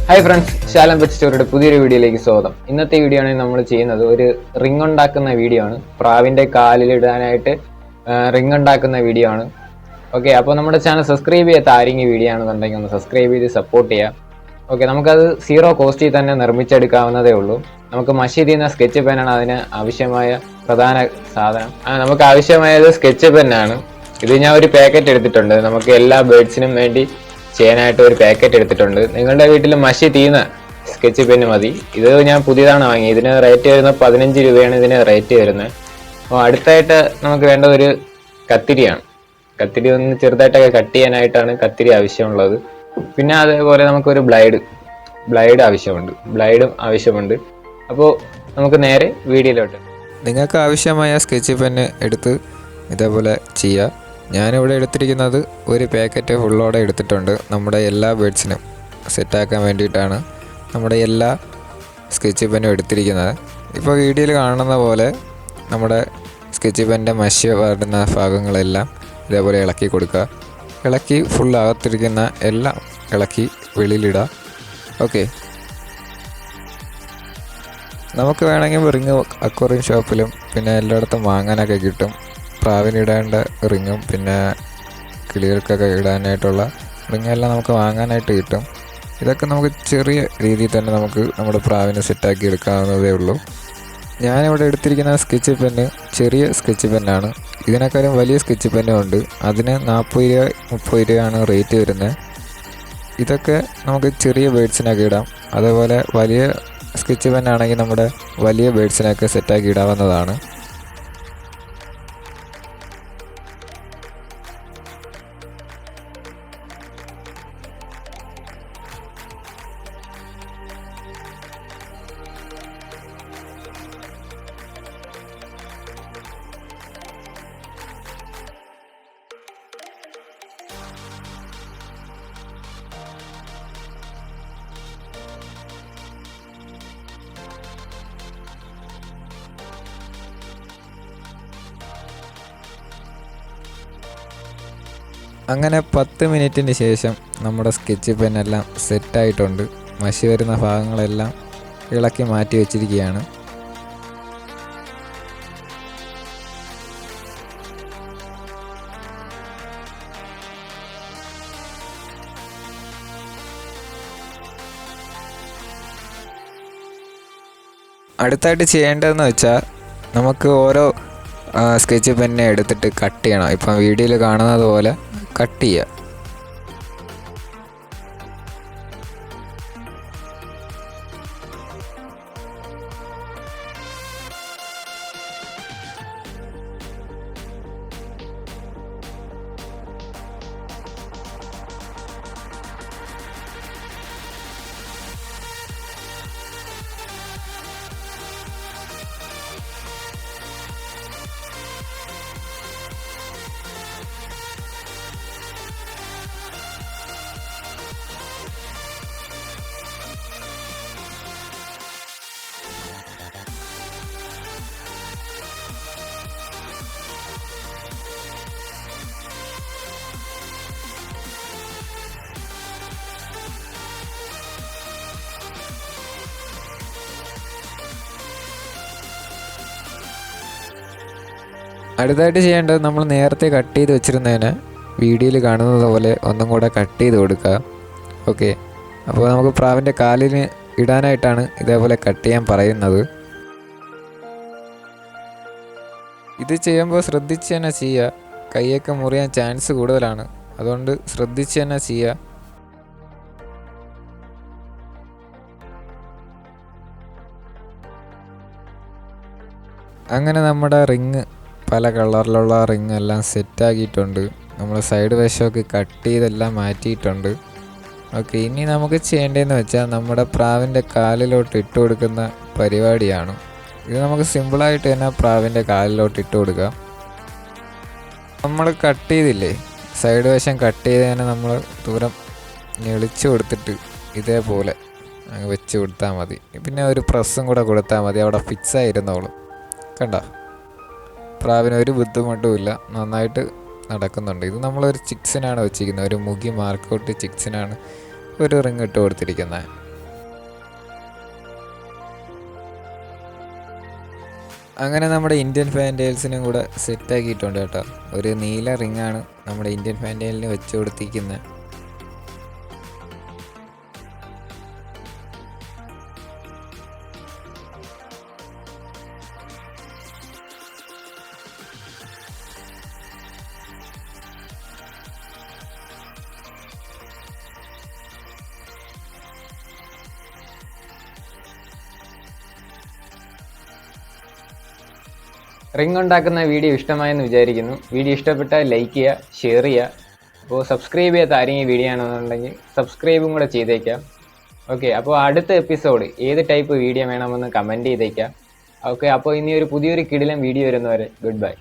Hi friends, ശാലം pet സ്റ്റോറിയുടെ പുതിയൊരു വീഡിയോയിലേക്ക് സ്വാഗതം. ഇന്നത്തെ വീഡിയോ ആണ് നമ്മൾ ചെയ്യുന്നത് ഒരു റിംഗ് ഉണ്ടാക്കുന്ന വീഡിയോ ആണ്. പ്രാവിൻ്റെ കാലിലിടാനായിട്ട് റിംഗ് ഉണ്ടാക്കുന്ന വീഡിയോ ആണ്. ഓക്കെ, അപ്പോൾ നമ്മുടെ ചാനൽ സബ്സ്ക്രൈബ് ചെയ്യാത്ത ആരെങ്കിലും വീഡിയോ ആണെന്നുണ്ടെങ്കിൽ ഒന്ന് സബ്സ്ക്രൈബ് ചെയ്ത് സപ്പോർട്ട് ചെയ്യാം. ഓക്കെ, നമുക്കത് സീറോ കോസ്റ്റിൽ തന്നെ നിർമ്മിച്ചെടുക്കാവുന്നതേ ഉള്ളൂ. നമുക്ക് മഷി ചെയ്യുന്ന സ്കെച്ച് പെന്നാണ് അതിന് ആവശ്യമായ പ്രധാന സാധനം. നമുക്ക് ആവശ്യമായത് സ്കെച്ച് പെന്നാണ്. ഇത് ഞാൻ ഒരു പാക്കറ്റ് എടുത്തിട്ടുണ്ട്. നമുക്ക് എല്ലാ ബേർഡ്സിനും വേണ്ടി ചെയ്യാനായിട്ട് ഒരു പാക്കറ്റ് എടുത്തിട്ടുണ്ട്. നിങ്ങളുടെ വീട്ടിൽ മഷി തീയുന്ന സ്കെച്ച് പെന്ന് മതി. ഇത് ഞാൻ പുതിയതാണ് വാങ്ങിയത്. ഇതിന് റേറ്റ് വരുന്നത് 15 രൂപയാണ് ഇതിന് റേറ്റ് വരുന്നത്. അപ്പോൾ അടുത്തായിട്ട് നമുക്ക് വേണ്ടത് ഒരു കത്തിരിയാണ്. കത്തിരി ഒന്ന് ചെറുതായിട്ടൊക്കെ കട്ട് ചെയ്യാനായിട്ടാണ് കത്തിരി ആവശ്യമുള്ളത്. പിന്നെ അതേപോലെ നമുക്കൊരു ബ്ലൈഡ് ആവശ്യമുണ്ട്. അപ്പോൾ നമുക്ക് നേരെ വീഡിയോയിലോട്ട്. നിങ്ങൾക്ക് ആവശ്യമായ സ്കെച്ച് പെന്ന് എടുത്ത് ഇതേപോലെ ചെയ്യുക. ഞാനിവിടെ എടുത്തിരിക്കുന്നത് ഒരു പാക്കറ്റ് ഫുള്ളോടെ എടുത്തിട്ടുണ്ട്. നമ്മുടെ എല്ലാ ബേർഡ്സിനും സെറ്റാക്കാൻ വേണ്ടിയിട്ടാണ് നമ്മുടെ എല്ലാ സ്കെച്ച് പെന്നും എടുത്തിരിക്കുന്നത്. ഇപ്പോൾ വീഡിയോയിൽ കാണുന്ന പോലെ നമ്മുടെ സ്കെച്ച് പെന്നിൻ്റെ മഷി വരുന്ന ഭാഗങ്ങളെല്ലാം ഇതേപോലെ ഇളക്കി കൊടുക്കുക. ഇളക്കി ഫുൾ അകത്തിരിക്കുന്ന എല്ലാം ഇളക്കി വെളിയിലിടുക. ഓക്കെ, നമുക്ക് വേണമെങ്കിൽ റിങ് അക്വേറിയം ഷോപ്പിലും പിന്നെ എല്ലായിടത്തും വാങ്ങാനൊക്കെ കിട്ടും. പ്രാവിനിടേണ്ട റിങ്ങും പിന്നെ കിളികൾക്കൊക്കെ ഇടാനായിട്ടുള്ള റിങ്ങെല്ലാം നമുക്ക് വാങ്ങാനായിട്ട് കിട്ടും. ഇതൊക്കെ നമുക്ക് ചെറിയ രീതിയിൽ തന്നെ നമുക്ക് നമ്മുടെ പ്രാവിനെ സെറ്റാക്കി എടുക്കാവുന്നതേ ഉള്ളൂ. ഞാനിവിടെ എടുത്തിരിക്കുന്ന സ്കെച്ച് പെന്ന് ചെറിയ സ്കെച്ച് പെന്നാണ്. ഇതിനേക്കാളും വലിയ സ്കെച്ച് പെന്നും ഉണ്ട്. അതിന് 40 രൂപ 30 രൂപയാണ് റേറ്റ് വരുന്നത്. ഇതൊക്കെ നമുക്ക് ചെറിയ ബേർഡ്സിനൊക്കെ ഇടാം. അതേപോലെ വലിയ സ്കെച്ച് പെന്നാണെങ്കിൽ നമ്മുടെ വലിയ ബേർഡ്സിനൊക്കെ സെറ്റാക്കി ഇടാവുന്നതാണ്. അങ്ങനെ 10 മിനിറ്റിന് ശേഷം നമ്മുടെ സ്കെച്ച് പെന്നെല്ലാം സെറ്റായിട്ടുണ്ട്. മഷി വരുന്ന ഭാഗങ്ങളെല്ലാം ഇളക്കി മാറ്റി വെച്ചിരിക്കുകയാണ്. അടുത്തായിട്ട് ചെയ്യേണ്ടതെന്ന് വെച്ചാൽ നമുക്ക് ഓരോ സ്കെച്ച് പെന്നെ എടുത്തിട്ട് കട്ട് ചെയ്യണം. ഇപ്പം വീഡിയോയിൽ കാണുന്നത് പോലെ കട്ട് ചെയ്യുക. അടുത്തായിട്ട് ചെയ്യേണ്ടത് നമ്മൾ നേരത്തെ കട്ട് ചെയ്ത് വെച്ചിരുന്നതിന് വീഡിയോയിൽ കാണുന്നത് പോലെ ഒന്നും കൂടെ കട്ട് ചെയ്ത് കൊടുക്കുക. ഓക്കെ, അപ്പോൾ നമുക്ക് പ്രാവിൻ്റെ കാലിന് ഇടാനായിട്ടാണ് ഇതേപോലെ കട്ട് ചെയ്യാൻ പറയുന്നത്. ഇത് ചെയ്യുമ്പോൾ ശ്രദ്ധിച്ച് തന്നെ ചെയ്യുക. കൈയൊക്കെ മുറിയാൻ ചാൻസ് കൂടുതലാണ്. അതുകൊണ്ട് ശ്രദ്ധിച്ച് തന്നെ ചെയ്യുക. അങ്ങനെ നമ്മുടെ റിങ് പല കളറിലുള്ള റിങ് എല്ലാം സെറ്റാക്കിയിട്ടുണ്ട്. നമ്മൾ സൈഡ് വശമൊക്കെ കട്ട് ചെയ്തെല്ലാം മാറ്റിയിട്ടുണ്ട്. ഓക്കെ, ഇനി നമുക്ക് ചെയ്യേണ്ടതെന്ന് വെച്ചാൽ നമ്മുടെ പ്രാവിൻ്റെ കാലിലോട്ട് ഇട്ട് കൊടുക്കുന്ന പരിപാടിയാണ്. ഇത് നമുക്ക് സിമ്പിളായിട്ട് തന്നെ പ്രാവിൻ്റെ കാലിലോട്ട് ഇട്ട് കൊടുക്കാം. നമ്മൾ കട്ട് ചെയ്തില്ലേ, സൈഡ് വശം കട്ട് ചെയ്തതിന് നമ്മൾ ദൂരം ഞെളിച്ച് കൊടുത്തിട്ട് ഇതേപോലെ അങ്ങ് വെച്ച് കൊടുത്താൽ മതി. പിന്നെ ഒരു പ്രസ്സും കൂടെ കൊടുത്താൽ മതി. അവിടെ ഫിക്സ് ആയിരുന്നോളും. കണ്ടോ, പ്രാവിന് ഒരു ബുദ്ധിമുട്ടുമില്ല, നന്നായിട്ട് നടക്കുന്നുണ്ട്. ഇത് നമ്മളൊരു ചിക്സിനാണ് വെച്ചിരിക്കുന്നത്. ഒരു മുഖി മാർക്കൗട്ട് ചിക്സിനാണ് ഒരു റിങ് ഇട്ട് കൊടുത്തിരിക്കുന്നത്. അങ്ങനെ നമ്മുടെ ഇന്ത്യൻ ഫാൻറ്റെയിൽസിനും കൂടെ സെറ്റാക്കിയിട്ടുണ്ട് കേട്ടോ. ഒരു നീല റിങ്ങാണ് നമ്മുടെ ഇന്ത്യൻ ഫാൻറ്റെയിലിന് വെച്ച് കൊടുത്തിരിക്കുന്നത്. റിംഗ് ഉണ്ടാക്കുന്ന വീഡിയോ ഇഷ്ടമായെന്ന് വിചാരിക്കുന്നു. വീഡിയോ ഇഷ്ടപ്പെട്ടാൽ ലൈക്ക് ചെയ്യുക, ഷെയർ ചെയ്യുക. അപ്പോൾ സബ്സ്ക്രൈബ് ചെയ്യാത്ത ആരെങ്കിലും വീഡിയോ ആണെന്നുണ്ടെങ്കിൽ സബ്സ്ക്രൈബും കൂടെ ചെയ്തേക്കാം. ഓക്കെ, അപ്പോൾ അടുത്ത എപ്പിസോഡ് ഏത് ടൈപ്പ് വീഡിയോ വേണമെന്ന് കമൻറ്റ് ചെയ്തേക്കാം. ഓക്കെ, അപ്പോൾ ഇനി ഒരു പുതിയൊരു കിടിലൻ വീഡിയോ വരുന്നവരെ ഗുഡ് ബൈ.